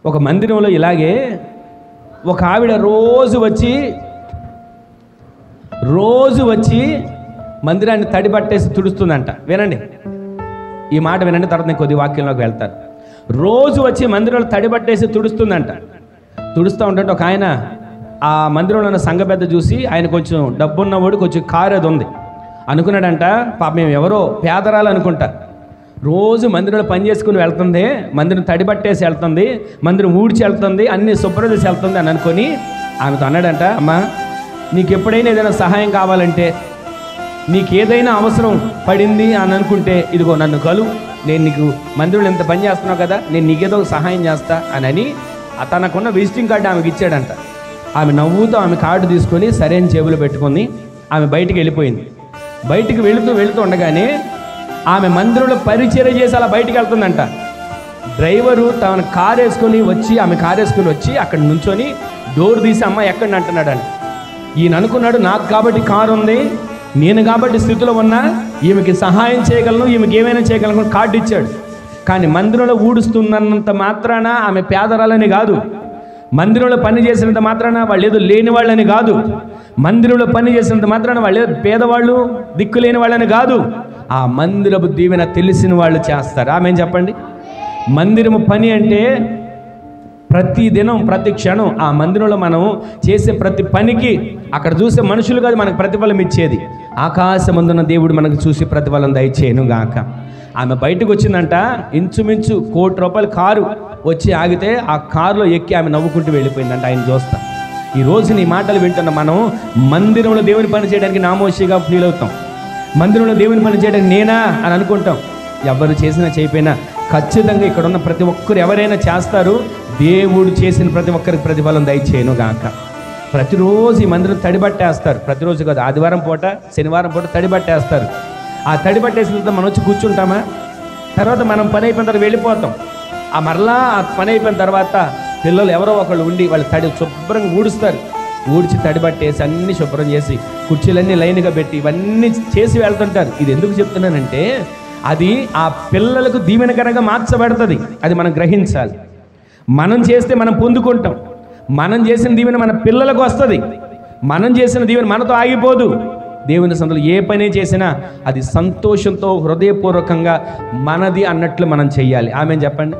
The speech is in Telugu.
ఒక మందిరంలో ఇలాగే ఒక ఆవిడ రోజు వచ్చి మందిరాన్ని తడిపట్టేసి తుడుస్తుందంట. వినండి, ఈ మాట వినండి, తర్వాత నేను కొద్ది వాక్యంలోకి వెళ్తాను. రోజు వచ్చి మందిరంలో తడిపట్టేసి తుడుస్తుందంట. తుడుస్తూ ఉంటే ఒక ఆయన ఆ మందిరంలో ఉన్న సంఘ పెద్ద చూసి, ఆయన కొంచెం డబ్బున్నవాడు, కొంచెం కారు అది ఉంది అనుకున్నాడంట. పాప మేము ఎవరో పేదరాలు అనుకుంటా, రోజు మందిరంలో పని చేసుకుని వెళ్తుంది, మందిరం తడిపట్టేసి వెళ్తుంది, మందిరం ఊడ్చి వెళ్తుంది, అన్ని శుభ్రం చేసి వెళ్తుంది అని అనుకొని ఆమెతో అన్నాడంట, అమ్మా నీకు ఎప్పుడైనా ఏదైనా సహాయం కావాలంటే, నీకు ఏదైనా అవసరం పడింది అని అనుకుంటే ఇదిగో నన్ను కలువు, నేను నీకు మందిరంలో ఎంత పని చేస్తున్నావు కదా, నేను నీకేదో సహాయం చేస్తా అని తనకున్న విజిటింగ్ కార్డు ఆమెకి ఇచ్చాడంట. ఆమె నవ్వుతూ ఆమె కార్డు తీసుకొని సరైన జేబులో పెట్టుకొని ఆమె బయటికి వెళ్ళిపోయింది. బయటికి వెళుతూ ఉండగానే ఆమె మందిరంలో పరిచర్య చేసి అలా బయటికి వెళ్తుందంట. డ్రైవరు తన కారు వేసుకొని వచ్చి అక్కడ నుంచొని డోర్ తీసి అమ్మ ఎక్కడిని అంటున్నాడంట. ఈయన అనుకున్నాడు, నాకు కాబట్టి కారు ఉంది, నేను కాబట్టి స్థితిలో ఉన్నా, ఈమెకి సహాయం చేయగలను, ఈమెకి ఏమైనా చేయగలను కార్డు ఇచ్చాడు. కానీ మందిరంలో ఊడుస్తున్నంత మాత్రాన ఆమె పేదరాలని కాదు, మందిరంలో పని చేసినంత మాత్రాన వాళ్ళు ఏదో లేని వాళ్ళని కాదు, మందిరంలో పని చేసినంత మాత్రాన వాళ్ళు ఏదో పేదవాళ్ళు దిక్కు లేని వాళ్ళని కాదు, ఆ మందిరపు దీవెన తెలిసిన వాళ్ళు చేస్తారు. ఆమె చెప్పండి. మందిరము పని అంటే ప్రతి దినం ప్రతి క్షణం ఆ మందిరంలో మనం చేసే ప్రతి పనికి అక్కడ చూసే మనుషులు కాదు మనకు ప్రతిఫలం ఇచ్చేది, ఆకాశమందున్న దేవుడు మనకు చూసి ప్రతిఫలం దయచేయను గాక. ఆమె బయటకు వచ్చిందంట, ఇంచుమించు ₹1 కోటి కారు వచ్చి ఆగితే ఆ కారులో ఎక్కి ఆమె నవ్వుకుంటూ వెళ్ళిపోయిందంట. ఆయన చూస్తాం. ఈరోజు నీ మాటలు వింటున్న మనం మందిరంలో దేవుని పని చేయడానికి నామోషిగా ఫీల్ అవుతాం. మందిరంలో దేవుని పని చేయడానికి నేనా అని అనుకుంటాం. ఎవరు చేసినా చేయకపోయినా ఖచ్చితంగా ఇక్కడ ఉన్న ప్రతి ఒక్కరు ఎవరైనా చేస్తారు. దేవుడు చేసిన ప్రతి ఒక్కరికి ప్రతిఫలం దయచేయను గాక. ప్రతిరోజు ఈ మందిరం తడిబట్టేస్తారు. ప్రతిరోజు కాదు, ఆదివారం పూట శనివారం పూట తడిబట్టేస్తారు. ఆ తడిబట్టేసిన తర్వాత మనం వచ్చి కూర్చుంటామా? తర్వాత మనం పని అయిపోయిన తర్వాత వెళ్ళిపోతాం. ఆ మరలా ఆ పని అయిపోయిన తర్వాత పిల్లలు ఎవరో ఒకళ్ళు ఉండి వాళ్ళు శుభ్రంగా ఊడుస్తారు. ఊడ్చి తడిబట్టేసి అన్ని శుభ్రం చేసి కుర్చీలన్నీ లైన్గా పెట్టి ఇవన్నీ చేసి వెళ్తుంటారు. ఇది ఎందుకు చెప్తున్నానంటే అది ఆ పిల్లలకు దీవెనకరంగా మార్చబడుతుంది. అది మనం గ్రహించాలి. మనం చేస్తే మనం పొందుకుంటాం. మనం చేసిన దీవెన మన పిల్లలకు వస్తుంది. మనం చేసిన దీవెన మనతో ఆగిపోదు. దేవుని సందులో ఏ పని చేసినా అది సంతోషంతో హృదయపూర్వకంగా మనది అన్నట్లు మనం చెయ్యాలి. ఆమె చెప్పండి.